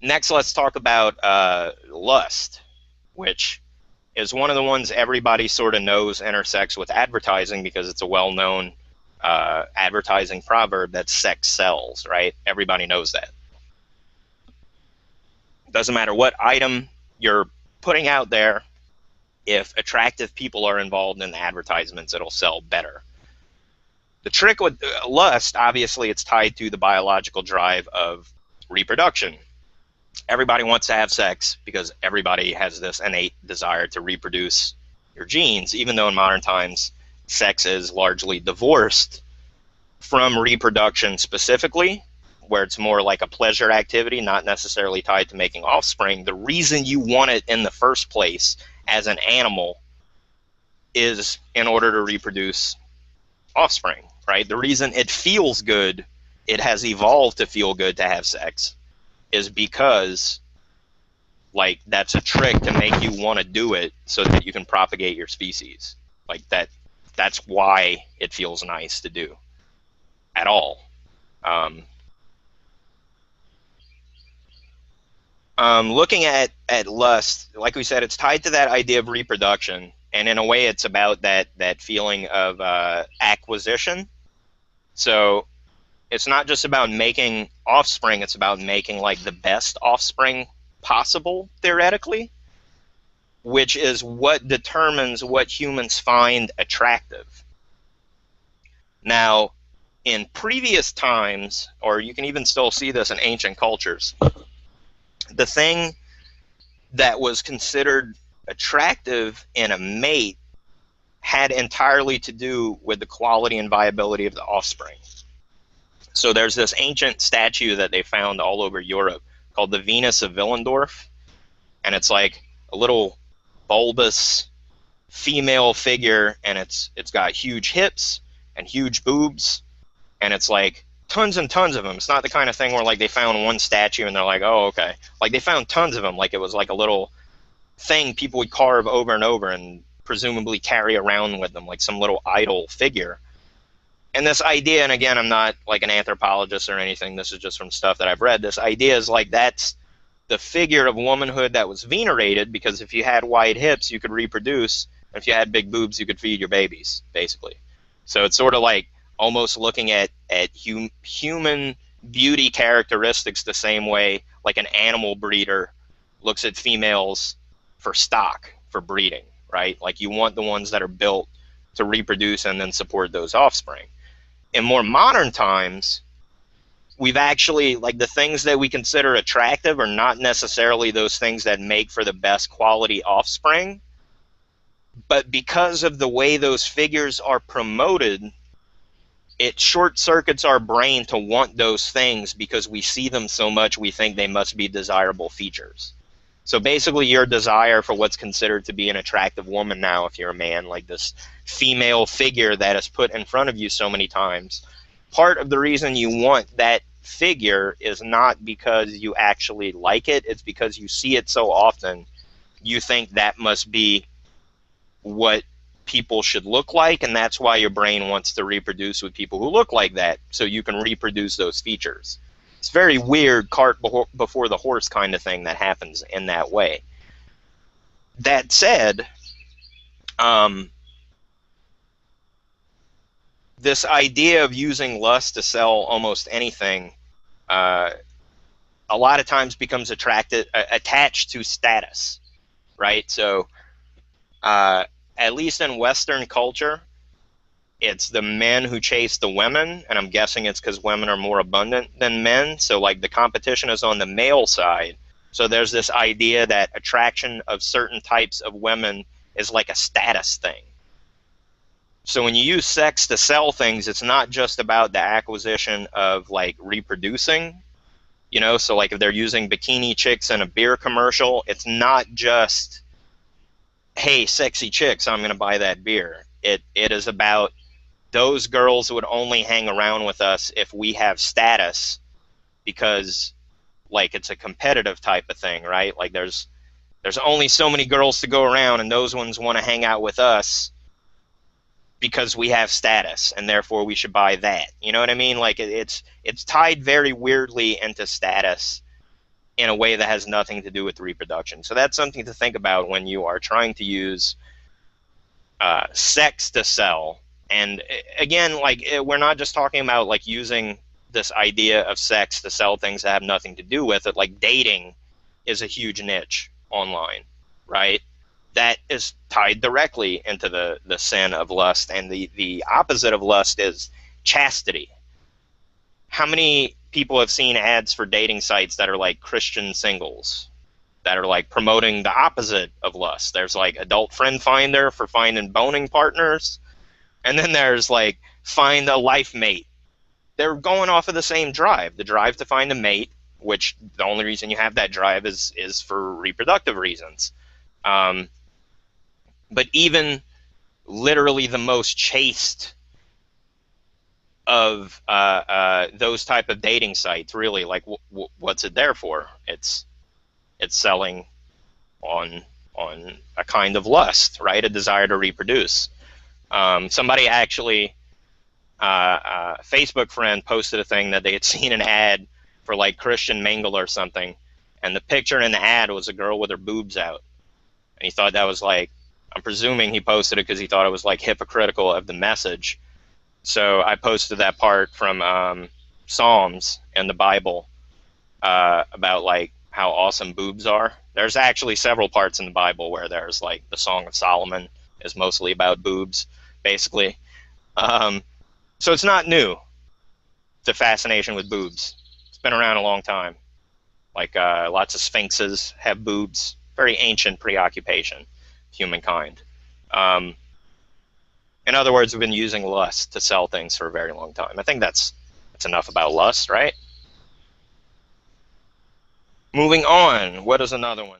Next, let's talk about lust, which is one of the ones everybody sort of knows intersects with advertising because it's a well-known advertising proverb that sex sells, right? Everybody knows that. Doesn't matter what item you're putting out there, if attractive people are involved in the advertisements, it'll sell better. The trick with lust, obviously, it's tied to the biological drive of reproduction. Everybody wants to have sex because everybody has this innate desire to reproduce your genes, even though in modern times sex is largely divorced from reproduction specifically, where it's more like a pleasure activity, not necessarily tied to making offspring. The reason you want it in the first place as an animal is in order to reproduce offspring, right? The reason it feels good, it has evolved to feel good to have sex, is because like that's a trick to make you want to do it so that you can propagate your species. Like that's why it feels nice to do at all. Um, Looking at lust, like we said, it's tied to that idea of reproduction, and in a way, it's about that feeling of acquisition. So it's not just about making offspring; it's about making like the best offspring possible, theoretically, which is what determines what humans find attractive. Now, in previous times, or you can even still see this in ancient cultures, the thing that was considered attractive in a mate had entirely to do with the quality and viability of the offspring. So there's this ancient statue that they found all over Europe called the Venus of Willendorf, and it's like a little bulbous female figure, and it's got huge hips and huge boobs, and it's like tons and tons of them. It's not the kind of thing where like they found one statue and they're like, oh, okay. Like they found tons of them, like it was like a little thing people would carve over and over and presumably carry around with them, like some little idol figure. And this idea, and again, I'm not like an anthropologist or anything, this is just from stuff that I've read, this idea is like that's the figure of womanhood that was venerated, because if you had wide hips, you could reproduce. And if you had big boobs, you could feed your babies, basically. So it's sort of like almost looking at human beauty characteristics the same way like an animal breeder looks at females for stock, for breeding, right? Like you want the ones that are built to reproduce and then support those offspring. In more modern times, we've actually, like the things that we consider attractive are not necessarily those things that make for the best quality offspring, but because of the way those figures are promoted, it short circuits our brain to want those things because we see them so much we think they must be desirable features. So basically your desire for what's considered to be an attractive woman now, if you're a man, like this female figure that is put in front of you so many times, part of the reason you want that figure is not because you actually like it, it's because you see it so often, you think that must be what people should look like, and that's why your brain wants to reproduce with people who look like that, so you can reproduce those features. It's very weird cart before the horse kind of thing that happens in that way. That said, this idea of using lust to sell almost anything a lot of times becomes attached to status, right? So at least in Western culture, it's the men who chase the women, and I'm guessing it's because women are more abundant than men. So like the competition is on the male side. So there's this idea that attraction of certain types of women is like a status thing. So when you use sex to sell things, it's not just about the acquisition of like reproducing, you know, so like if they're using bikini chicks in a beer commercial, it's not just, hey, sexy chicks, I'm going to buy that beer. It is about those girls would only hang around with us if we have status, because like it's a competitive type of thing, right? Like there's only so many girls to go around, and those ones want to hang out with us because we have status, and therefore we should buy that. You know what I mean? Like it's tied very weirdly into status. in a way that has nothing to do with reproduction. So that's something to think about when you are trying to use sex to sell. And again, like, we're not just talking about like using this idea of sex to sell things that have nothing to do with it. Like, dating is a huge niche online, right? That is tied directly into the sin of lust. And the opposite of lust is chastity. How many people have seen ads for dating sites that are like Christian singles, that are like promoting the opposite of lust? There's like Adult Friend Finder for finding boning partners, and then there's like Find a Life Mate. They're going off of the same drive, the drive to find a mate, which the only reason you have that drive is for reproductive reasons. But even literally the most chaste of those type of dating sites, really, like, what's it there for? It's selling on a kind of lust, right? A desire to reproduce. Somebody actually, a Facebook friend posted a thing that they had seen an ad for like Christian Mingle or something, and the picture in the ad was a girl with her boobs out, and he thought that was like, I'm presuming he posted it because he thought it was like hypocritical of the message. So I posted that part from Psalms in the Bible about like how awesome boobs are. There's actually several parts in the Bible where there's like the Song of Solomon is mostly about boobs, basically. So it's not new, the fascination with boobs. It's been around a long time. Like, lots of sphinxes have boobs. Very ancient preoccupation of humankind. In other words, we've been using lust to sell things for a very long time. I think that's enough about lust, right? Moving on. What is another one?